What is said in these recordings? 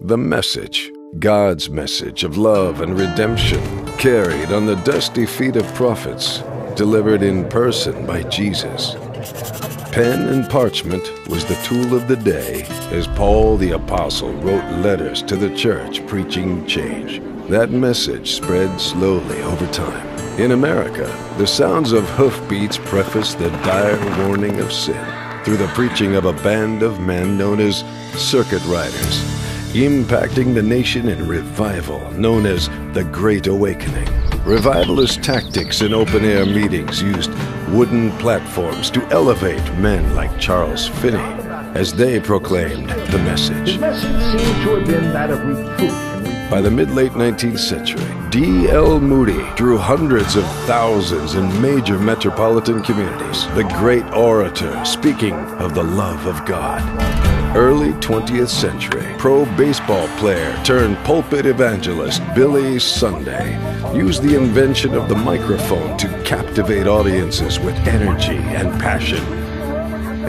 The message, God's message of love and redemption, carried on the dusty feet of prophets, delivered in person by Jesus. Pen and parchment was the tool of the day as Paul the Apostle wrote letters to the church preaching change. That message spread slowly over time. In America, the sounds of hoofbeats prefaced the dire warning of sin through the preaching of a band of men known as circuit riders, impacting the nation in revival known as the Great Awakening. Revivalist tactics in open-air meetings used wooden platforms to elevate men like Charles Finney as they proclaimed the message. His message seemed to have been that of reproof. By the mid-late 19th century, D.L. Moody drew hundreds of thousands in major metropolitan communities, the great orator speaking of the love of God. Early 20th century, pro baseball player turned pulpit evangelist Billy Sunday used the invention of the microphone to captivate audiences with energy and passion.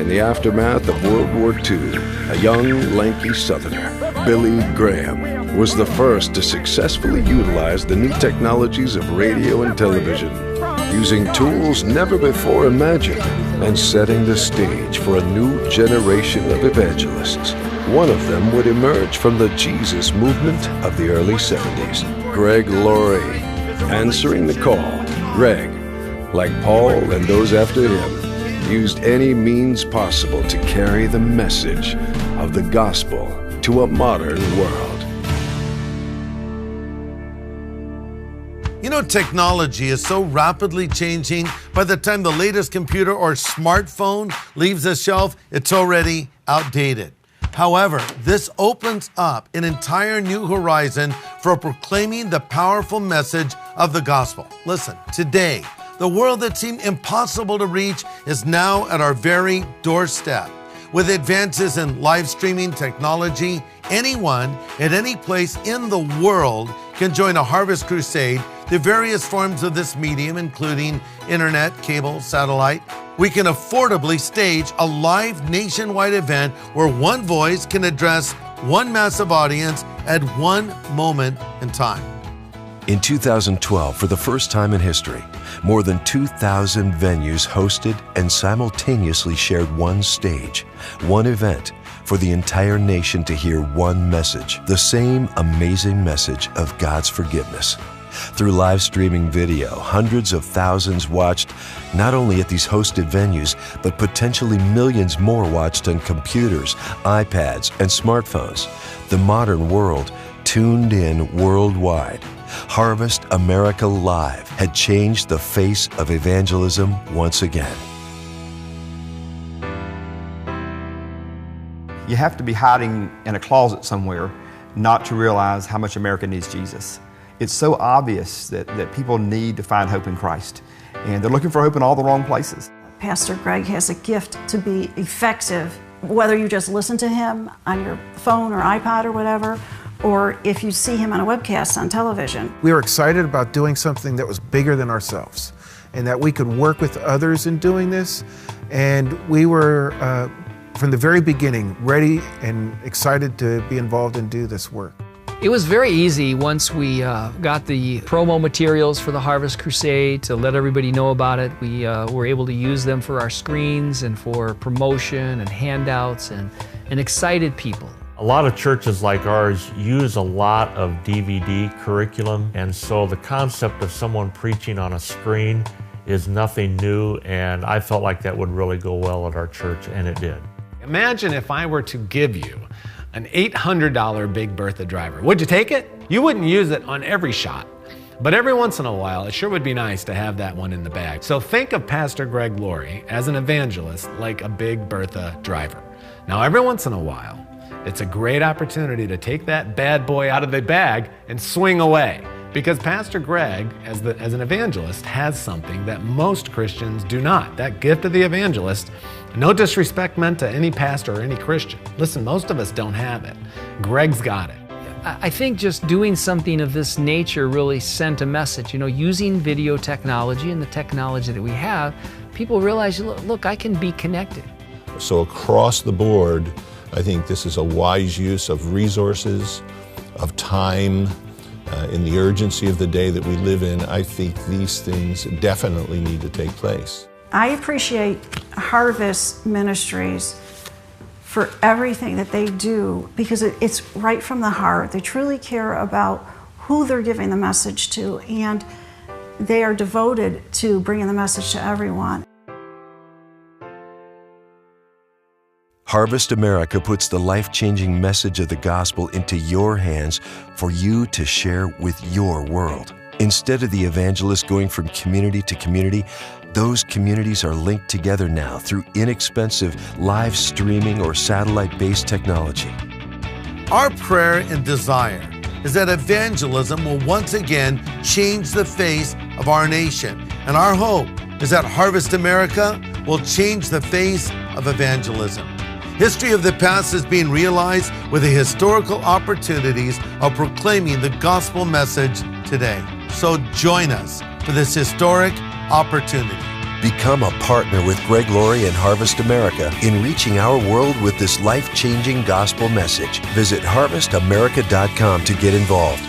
In the aftermath of World War II, a young, lanky Southerner, Billy Graham, was the first to successfully utilize the new technologies of radio and television, using tools never before imagined and setting the stage for a new generation of evangelists. One of them would emerge from the Jesus movement of the early 70s, Greg Laurie. Answering the call, Greg, like Paul and those after him, used any means possible to carry the message of the gospel to a modern world. You know, technology is so rapidly changing, by the time the latest computer or smartphone leaves the shelf, it's already outdated. However, this opens up an entire new horizon for proclaiming the powerful message of the gospel. Listen, today, the world that seemed impossible to reach is now at our very doorstep. With advances in live streaming technology, anyone at any place in the world can join a Harvest Crusade through various forms of this medium, including internet, cable, satellite. We can affordably stage a live nationwide event where one voice can address one massive audience at one moment in time. In 2012, for the first time in history, more than 2,000 venues hosted and simultaneously shared one stage, one event, for the entire nation to hear one message, the same amazing message of God's forgiveness. Through live streaming video, hundreds of thousands watched not only at these hosted venues, but potentially millions more watched on computers, iPads, and smartphones. The modern world tuned in worldwide. Harvest America Live had changed the face of evangelism once again. You have to be hiding in a closet somewhere not to realize how much America needs Jesus. It's so obvious that people need to find hope in Christ, and they're looking for hope in all the wrong places. Pastor Greg has a gift to be effective, whether you just listen to him on your phone or iPod or whatever, or if you see him on a webcast on television. We were excited about doing something that was bigger than ourselves, and that we could work with others in doing this, and we were from the very beginning, ready and excited to be involved and do this work. It was very easy once we got the promo materials for the Harvest Crusade to let everybody know about it. We were able to use them for our screens and for promotion and handouts and excited people. A lot of churches like ours use a lot of DVD curriculum, and so the concept of someone preaching on a screen is nothing new, and I felt like that would really go well at our church, and it did. Imagine if I were to give you an $800 Big Bertha driver. Would you take it? You wouldn't use it on every shot, but every once in a while, it sure would be nice to have that one in the bag. So think of Pastor Greg Laurie as an evangelist like a Big Bertha driver. Now, every once in a while, it's a great opportunity to take that bad boy out of the bag and swing away, because Pastor Greg, as an evangelist, has something that most Christians do not, that gift of the evangelist. No disrespect meant to any pastor or any Christian. Listen, most of us don't have it. Greg's got it. I think just doing something of this nature really sent a message. You know, using video technology and the technology that we have, people realize, look, I can be connected. So across the board, I think this is a wise use of resources, of time, in the urgency of the day that we live in. I think these things definitely need to take place. I appreciate Harvest Ministries for everything that they do because it's right from the heart. They truly care about who they're giving the message to, and they are devoted to bringing the message to everyone. Harvest America puts the life-changing message of the gospel into your hands for you to share with your world. Instead of the evangelist going from community to community, those communities are linked together now through inexpensive live streaming or satellite-based technology. Our prayer and desire is that evangelism will once again change the face of our nation. And our hope is that Harvest America will change the face of evangelism. History of the past is being realized with the historical opportunities of proclaiming the gospel message today. So join us for this historic opportunity. Become a partner with Greg Laurie and Harvest America in reaching our world with this life-changing gospel message. Visit harvestamerica.com to get involved.